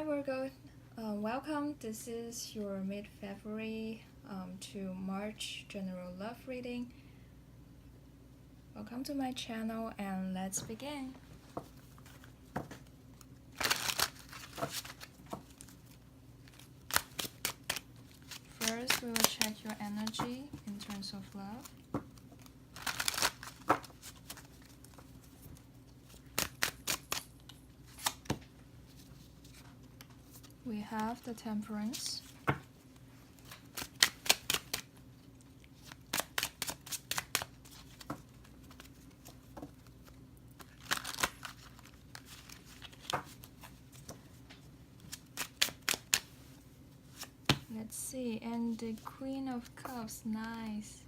Virgo, welcome. This is your mid February to March general love reading. Welcome to my channel and let's begin. First, we will check your energy in terms of love. We have the Temperance. Let's see, and the Queen of Cups, nice.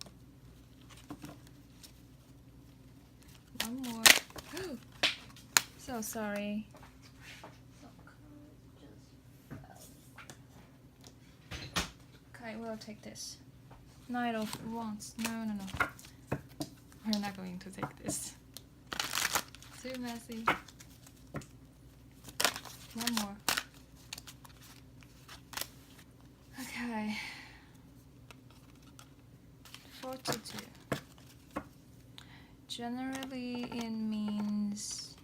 One more. So sorry. Okay, we'll take this. Knight of Wands. No. We're not going to take this. Too messy. One more. Okay. 42. Generally, it means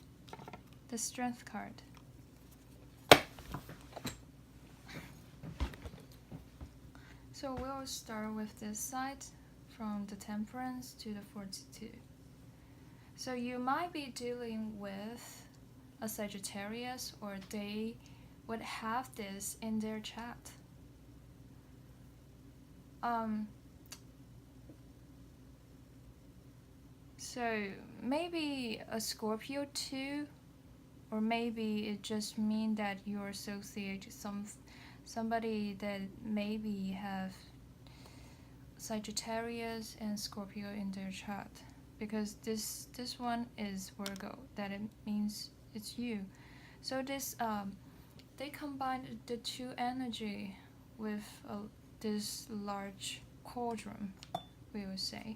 the Strength card. So we'll start with this side, from the Temperance to the 42. So you might be dealing with a Sagittarius, or they would have this in their chat. So maybe a Scorpio too, or maybe it just means that you associate somebody that maybe have Sagittarius and Scorpio in their chart, because this one is Virgo, that it means it's you. So this they combined the two energy with this large cauldron, we would say,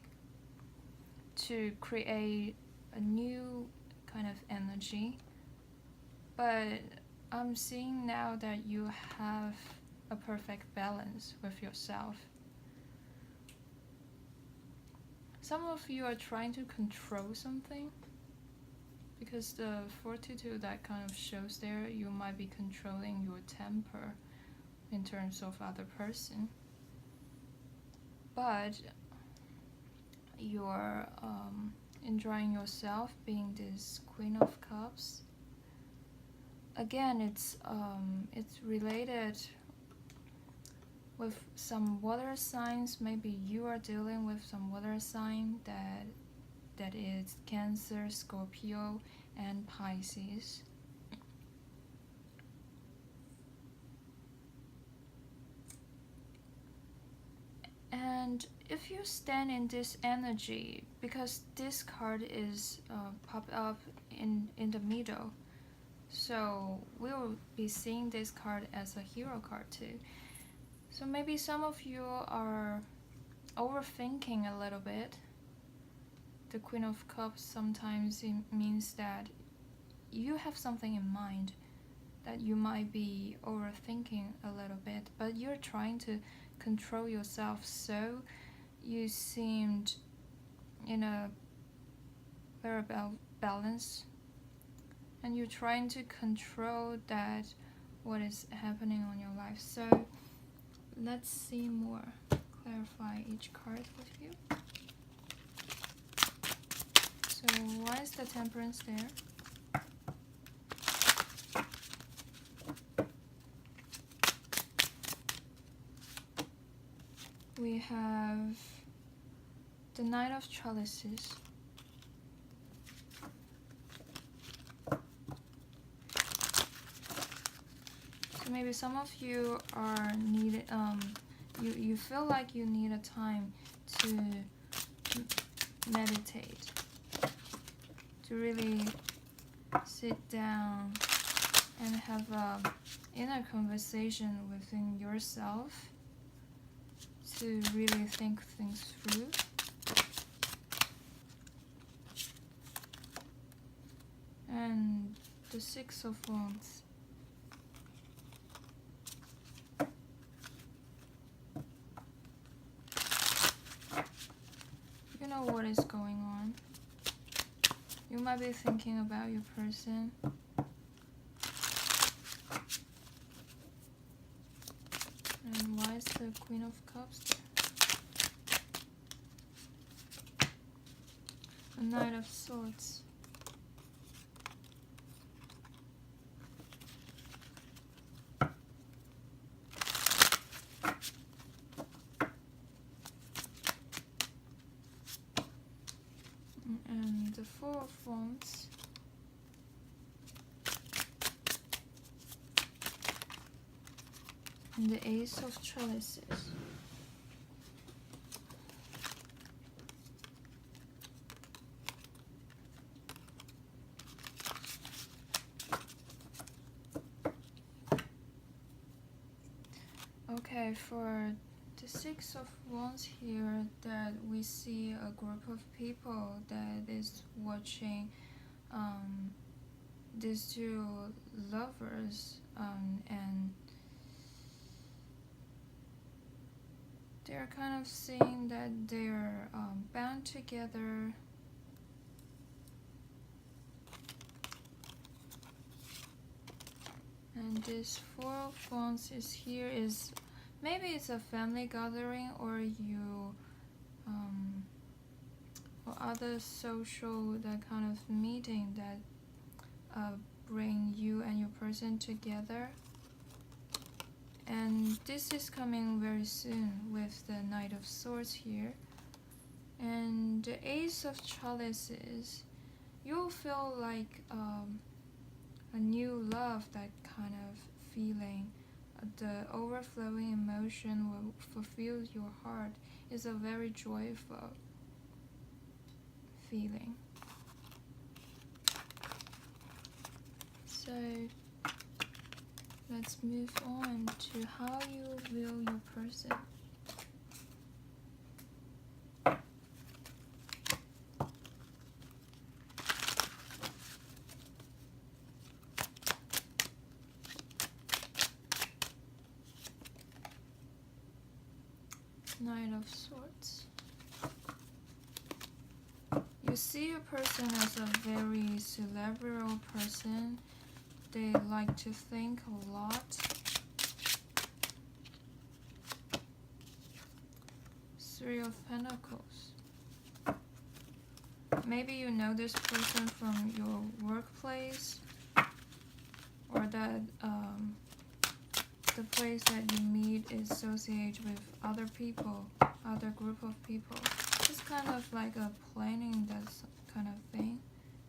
to create a new kind of energy. But I'm seeing now that you have a perfect balance with yourself. Some of you are trying to control something, because the 42 that kind of shows there, you might be controlling your temper in terms of other person. But you're enjoying yourself being this Queen of Cups. Again, it's related with some water signs. Maybe you are dealing with some water sign that is Cancer, Scorpio, and Pisces. And if you stand in this energy, because this card is popped up in the middle, so we'll be seeing this card as a hero card too. So maybe some of you are overthinking a little bit. The Queen of Cups, sometimes it means that you have something in mind that you might be overthinking a little bit, but you're trying to control yourself, so you seemed in a very balance, and you're trying to control that what is happening on your life. So let's see more, clarify each card with you. So why is the Temperance there? We have the Knight of Chalices. So maybe some of you are needed. You feel like you need a time to meditate, to really sit down and have a inner conversation within yourself, to really think things through. And the Six of Wands. what is going on. You might be thinking about your person. And why is the Queen of Cups there? The Knight of Swords. And the Four of Wands. And the Ace of Chalices. Okay, for the Six of Wands here, that we see a group of people that is watching these two lovers, and they're kind of seeing that they're bound together. And this Four of Wands is here, is maybe it's a family gathering, or you or other social, that kind of meeting that bring you and your person together. And this is coming very soon with the Knight of Swords here. And the Ace of Chalices, you'll feel like a new love, that kind of feeling. The overflowing emotion will fulfill your heart. Is a very joyful feeling. So let's move on to how you view your person. Knight of Swords. You see a person as a very cerebral person. They like to think a lot. Three of Pentacles. Maybe you know this person from your workplace, or that the place that you meet is associated with other people, other group of people. It's kind of like a planning, that kind of thing.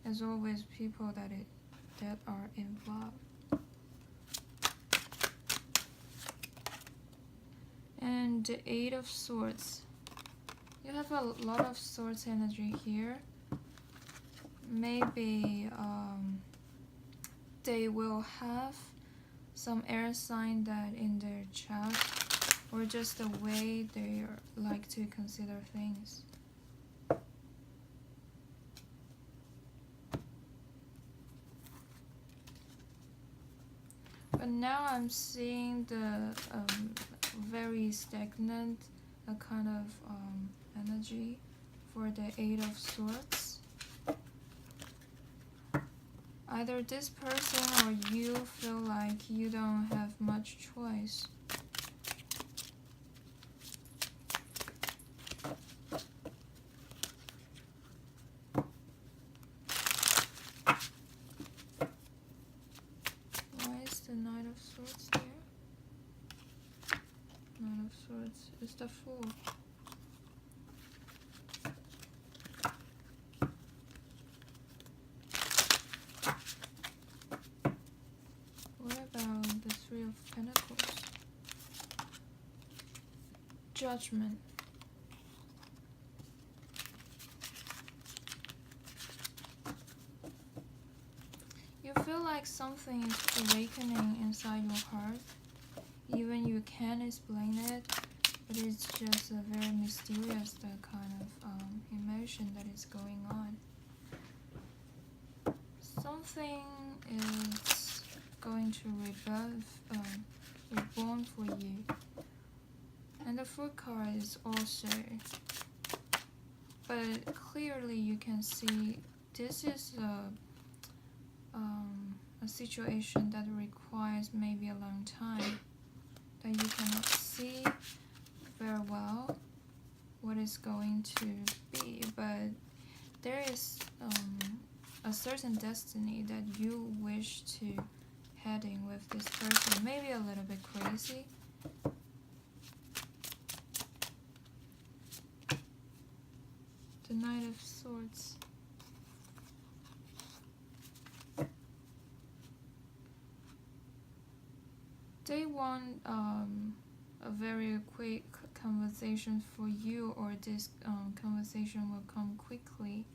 There's always people that are involved. And the Eight of Swords. You have a lot of Swords energy here. Maybe they will have some air sign that in their chart, or just the way they like to consider things. But now I'm seeing the very stagnant kind of energy for the Eight of Swords. Either this person or you feel like you don't have much choice. Why is the Knight of Swords there? Knight of Swords is the Fool. The Three of Pentacles. Judgment. You feel like something is awakening inside your heart. Even you can't explain it, but it's just a very mysterious kind of emotion that is going on. Something is going to reborn for you. And the Fool card is also but clearly you can see this is a situation that requires maybe a long time, that you cannot see very well what is going to be, but there is a certain destiny that you wish to heading with this person, maybe a little bit crazy. The Knight of Swords. They want a very quick conversation for you, or this conversation will come quickly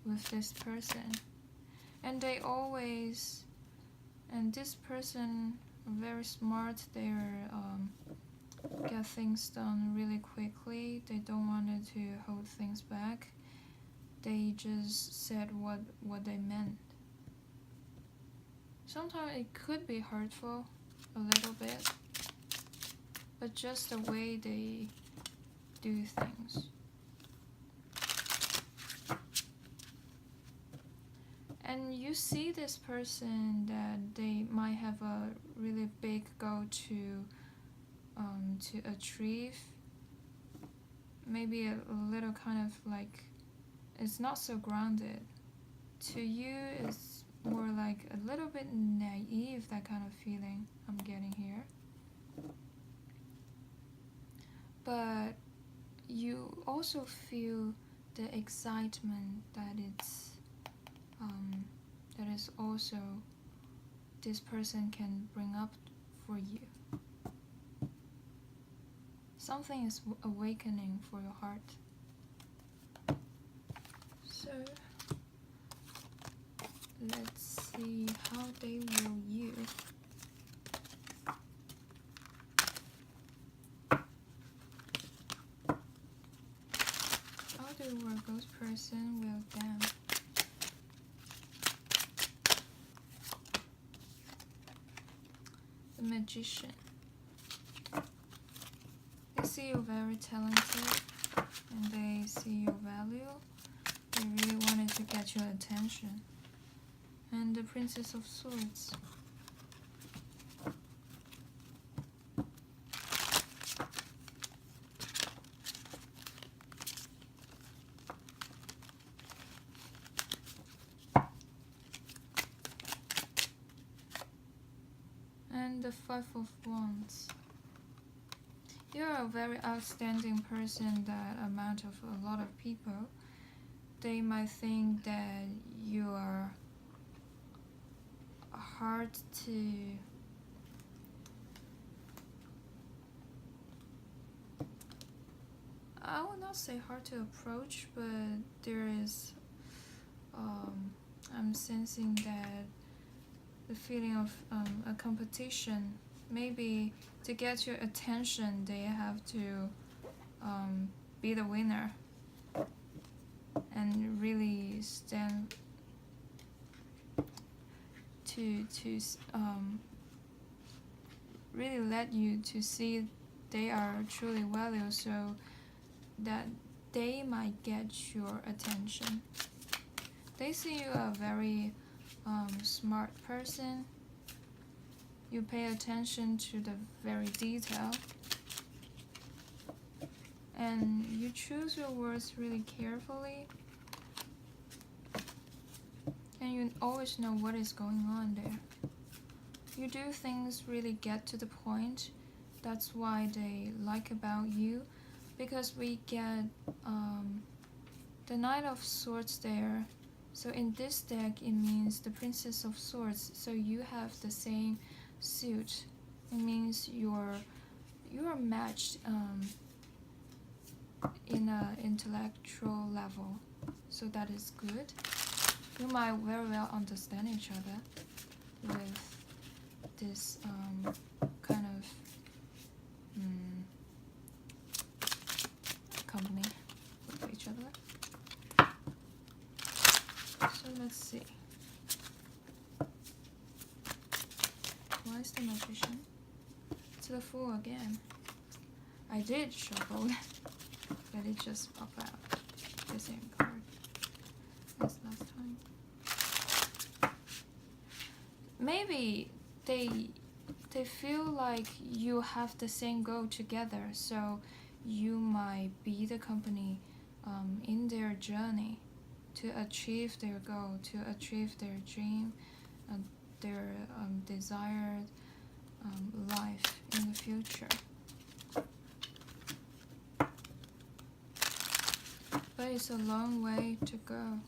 with this person. And they always, and this person very smart, they're get things done really quickly. They don't want to hold things back. They just said what they meant. Sometimes it could be hurtful a little bit, but just the way they do things. And you see this person that they might have a really big goal to achieve. Maybe a little kind of like, it's not so grounded. To you, it's more like a little bit naive, that kind of feeling I'm getting here. But you also feel the excitement that it's that is also this person can bring up for you. Something is awakening for your heart. So let's see how they will you. How the Virgo's person will them. The Magician. They see you very talented, and they see your value. They really wanted to get your attention. And the Princess of Swords. And the Five of Wands. You're a very outstanding person that amount of a lot of people. They might think that you are hard to I would not say hard to approach, but there is I'm sensing that the feeling of a competition. Maybe to get your attention, they have to be the winner and really stand to really let you to see they are truly valued, so that they might get your attention. They see you a very smart person. You pay attention to the very detail, and you choose your words really carefully, and you always know what is going on there. You do things really get to the point. That's why they like about you, because we get the Knight of Swords there. So in this deck, it means the Princess of Swords. So you have the same suit. It means you're matched in an intellectual level. So that is good. You might very well understand each other with this kind of company with each other. So let's see. Why is the Magician? It's the Fool again. I did shuffle, but it just popped out. the same card as last time. Maybe they feel like you have the same goal together, so you might be the company in their journey to achieve their goal, to achieve their dream, their desired life in the future. But it's a long way to go.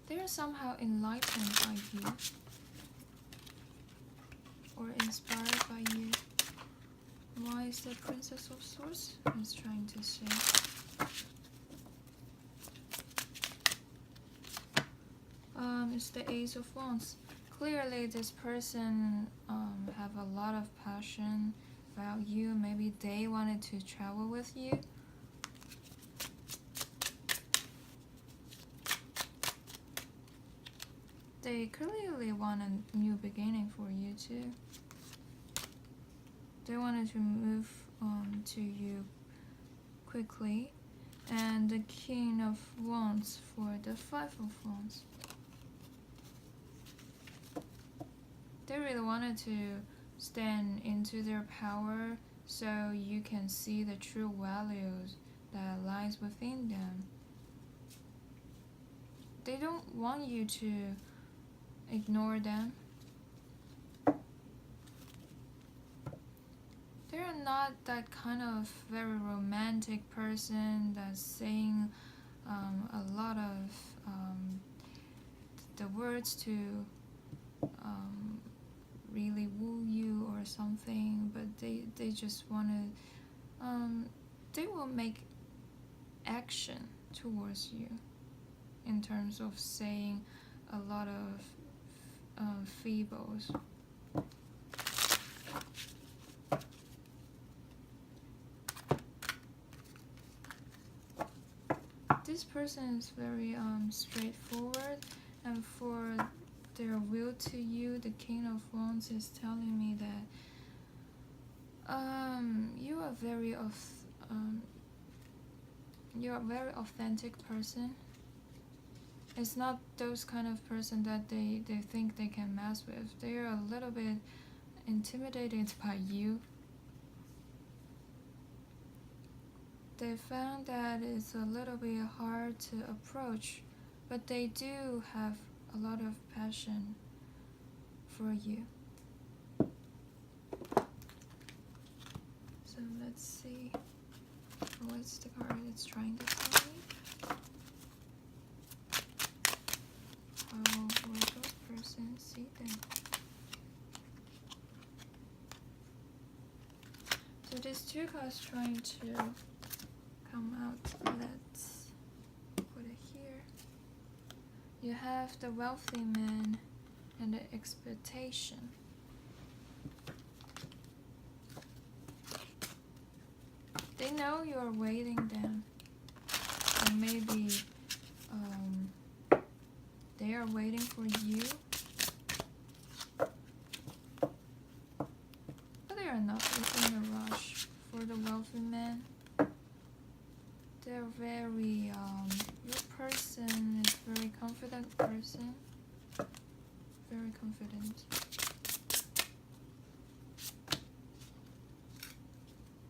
They are somehow enlightened by you or inspired by you. Why is the Princess of Swords? I was trying to say. It's the Ace of Wands. Clearly this person have a lot of passion about you. Maybe they wanted to travel with you. They clearly want a new beginning for you too. They wanted to move to you quickly. And the King of Wands for the Five of Wands. They really wanted to stand into their power so you can see the true values that lies within them. They don't want you to ignore them. They're not that kind of very romantic person that's saying a lot of the words to really woo you or something, but they just want to they will make action towards you in terms of saying a lot of fables. This person is very straightforward, and for their will to you, the King of Wands is telling me that you are you're a very authentic person. It's not those kind of person that they think they can mess with. They're a little bit intimidated by you. They found that it's a little bit hard to approach, but they do have a lot of passion for you. So let's see what's the card it's trying to tell me. How will those person see them? So these two cards trying to come out. Let's put it here. You have the wealthy man and the expectation. They know you're waiting them, and maybe they are waiting for you, but they are not in a rush. For the wealthy man, they're very your person is very confident person, very confident.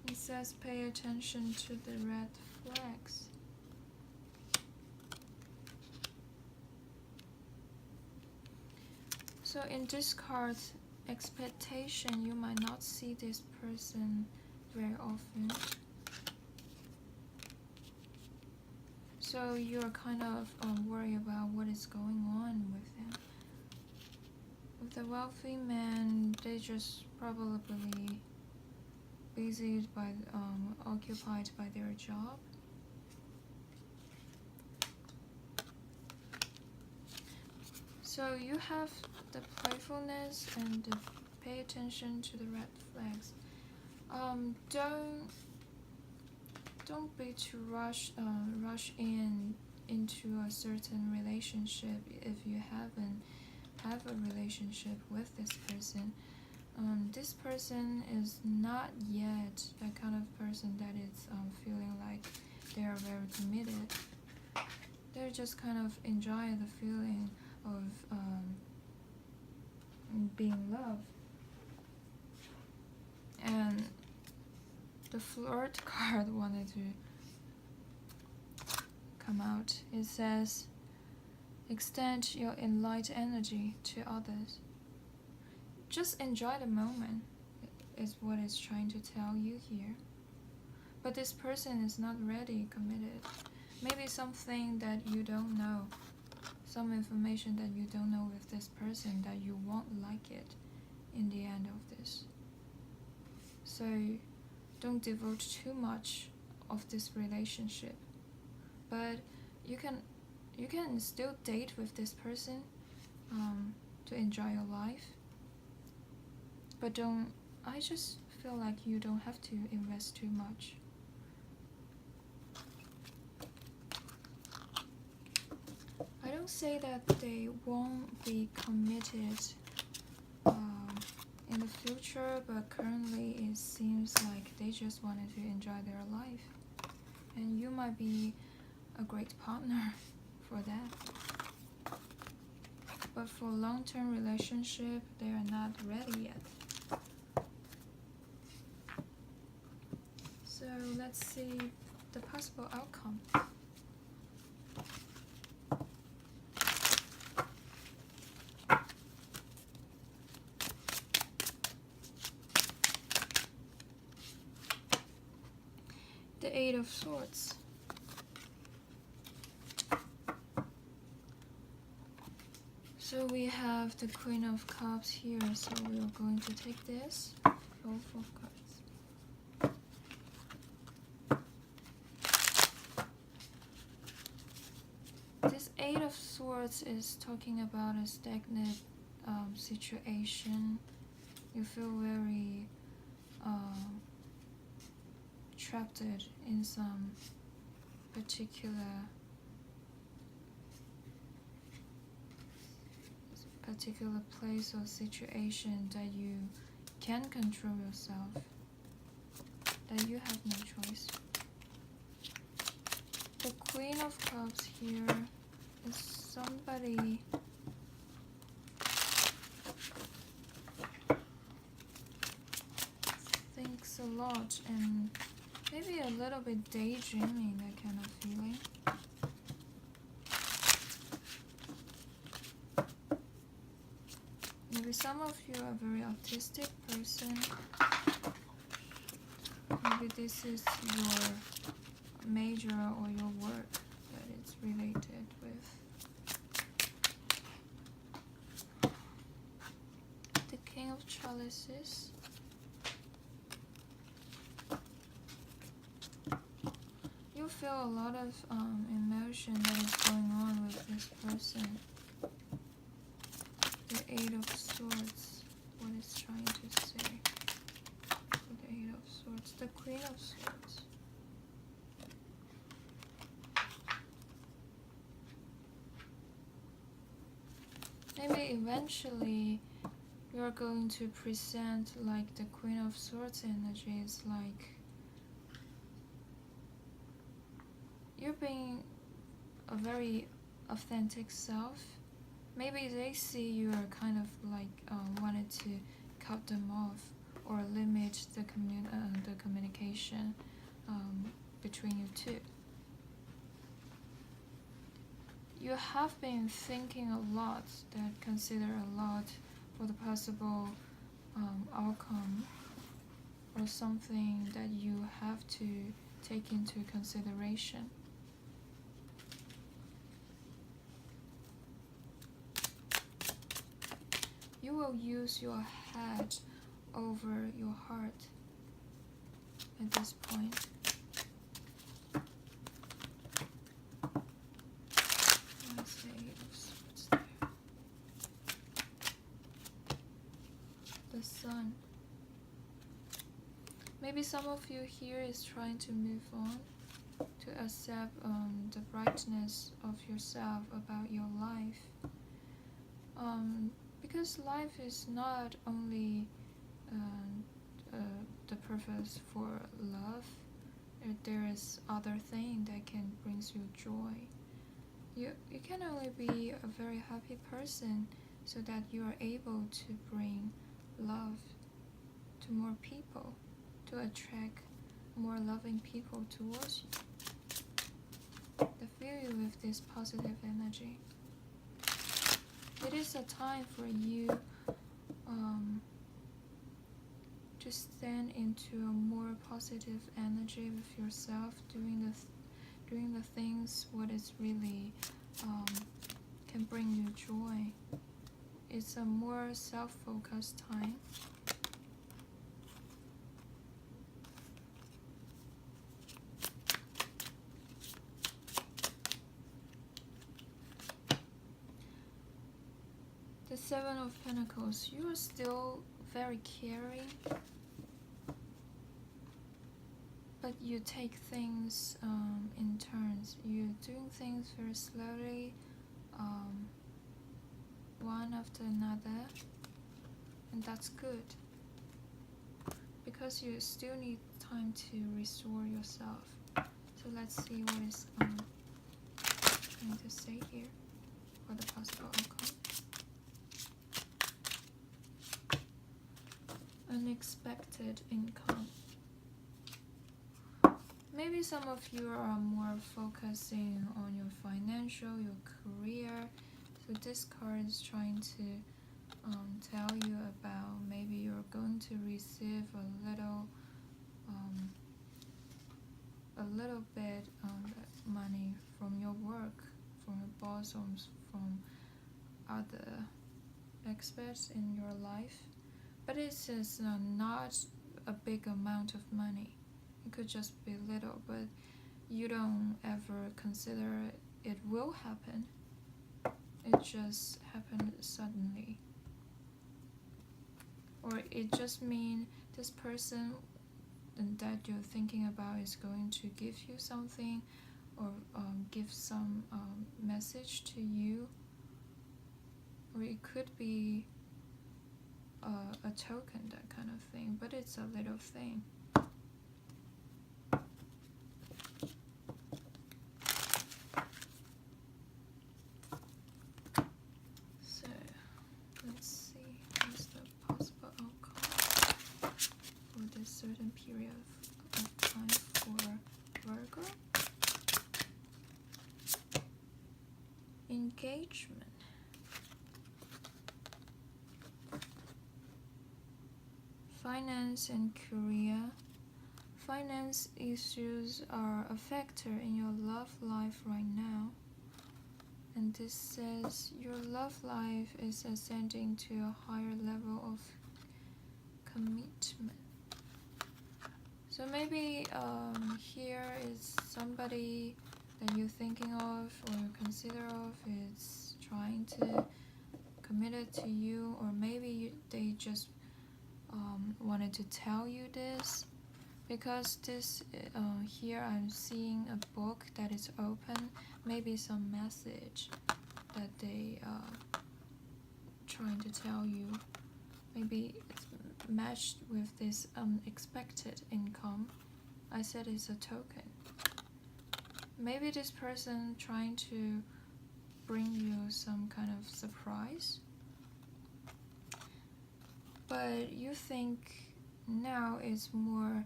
It says pay attention to the red flags. So in this card, expectation, you might not see this person very often. So you're kind of worried about what is going on with him. With the wealthy man, they just probably busy by occupied by their job. So you have the playfulness and the pay attention to the red flags. Don't be too rush into a certain relationship if you haven't have a relationship with this person. this person is not yet that kind of person that is feeling like they are very committed. They're just kind of enjoy the feeling of being loved. And the flirt card wanted to come out. It says, extend your enlightened energy to others. Just enjoy the moment, is what it's trying to tell you here. But this person is not ready, committed. Maybe something that you don't know, some information that you don't know with this person that you won't like it in the end of this. So don't devote too much of this relationship. But you can still date with this person to enjoy your life. But I just feel like you don't have to invest too much. I don't say that they won't be committed in the future, but currently it seems like they just wanted to enjoy their life. And you might be a great partner for that. But for long-term relationship, they are not ready yet. So let's see the possible outcome. The Eight of Swords. So we have the Queen of Cups here, so we are going to take this, both of cards. This Eight of Swords is talking about a stagnant situation. You feel very trapped in some particular place or situation that you can't control yourself, that you have no choice. The Queen of Cups here is somebody thinks a lot and maybe a little bit daydreaming, that kind of feeling. Maybe some of you are a very autistic person. Maybe this is your major or your work that it's related with. The King of Chalices. You feel a lot of emotion that is going on with this person. The Eight of Swords, what it's trying to say for the Eight of Swords. The Queen of Swords. Maybe eventually you're going to present like the Queen of Swords energy is like you're being a very authentic self. Maybe they see you are kind of like wanted to cut them off or limit the communication between you two. You have been thinking a lot, that consider a lot for the possible outcome or something that you have to take into consideration. You will use your head over your heart at this point. Let's see what's there. The Sun. Maybe some of you here is trying to move on, to accept the brightness of yourself about your life. Because life is not only the purpose for love. There is other thing that can brings you joy. You can only be a very happy person so that you are able to bring love to more people, to attract more loving people towards you. They fill you with this positive energy. It is a time for you to stand into a more positive energy with yourself, doing the things what is really can bring you joy. It's a more self-focused time. The Seven of Pentacles, you are still very caring, but you take things in turns. You're doing things very slowly, one after another, and that's good because you still need time to restore yourself. So let's see what is going to say here for the possible outcome. Unexpected income. Maybe some of you are more focusing on your financial, your career. So this card is trying to tell you about maybe you're going to receive a little bit money from your work, from your boss, or from other experts in your life. But it's just not a big amount of money. It could just be little, but you don't ever consider it will happen. It just happened suddenly. Or it just means this person that you're thinking about is going to give you something, or give some message to you. Or it could be a token, that kind of thing, but it's a little thing. So let's see what's the possible outcome for this certain period of time for Virgo. Engagement. Finance and career. Finance issues are a factor in your love life right now. And this says your love life is ascending to a higher level of commitment. So maybe here is somebody that you're thinking of or consider of is trying to commit it to you, or maybe they just wanted to tell you this, because this here I'm seeing a book that is open, maybe some message that they trying to tell you. Maybe it's matched with this unexpected income. I said it's a token. Maybe this person trying to bring you some kind of surprise, but you think now it's more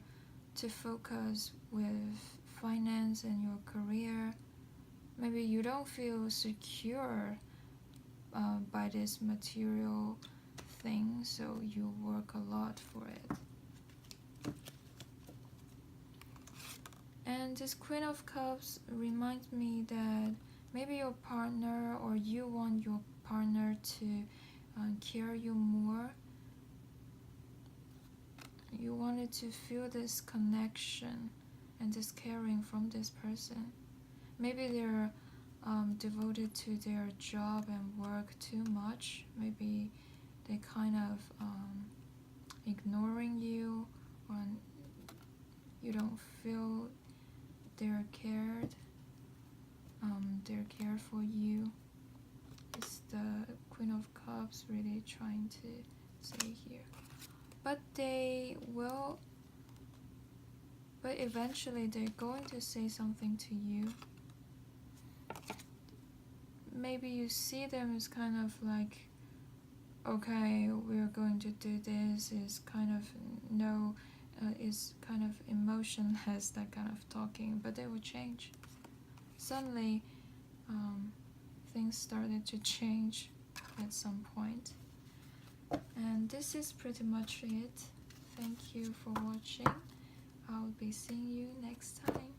to focus with finance and your career. Maybe you don't feel secure by this material thing, so you work a lot for it. And this Queen of Cups reminds me that maybe your partner, or you want your partner to care you more. You wanted to feel this connection and this caring from this person. Maybe they're devoted to their job and work too much. Maybe they kind of ignoring you, or you don't feel they're cared. They're care for you. It's the Queen of Cups really trying to say here. but eventually they're going to say something to you. Maybe you see them as kind of like, okay, we're going to do this, is kind of is kind of emotionless, that kind of talking, but they will change. Suddenly, things started to change at some point. And this is pretty much it. Thank you for watching. I'll be seeing you next time.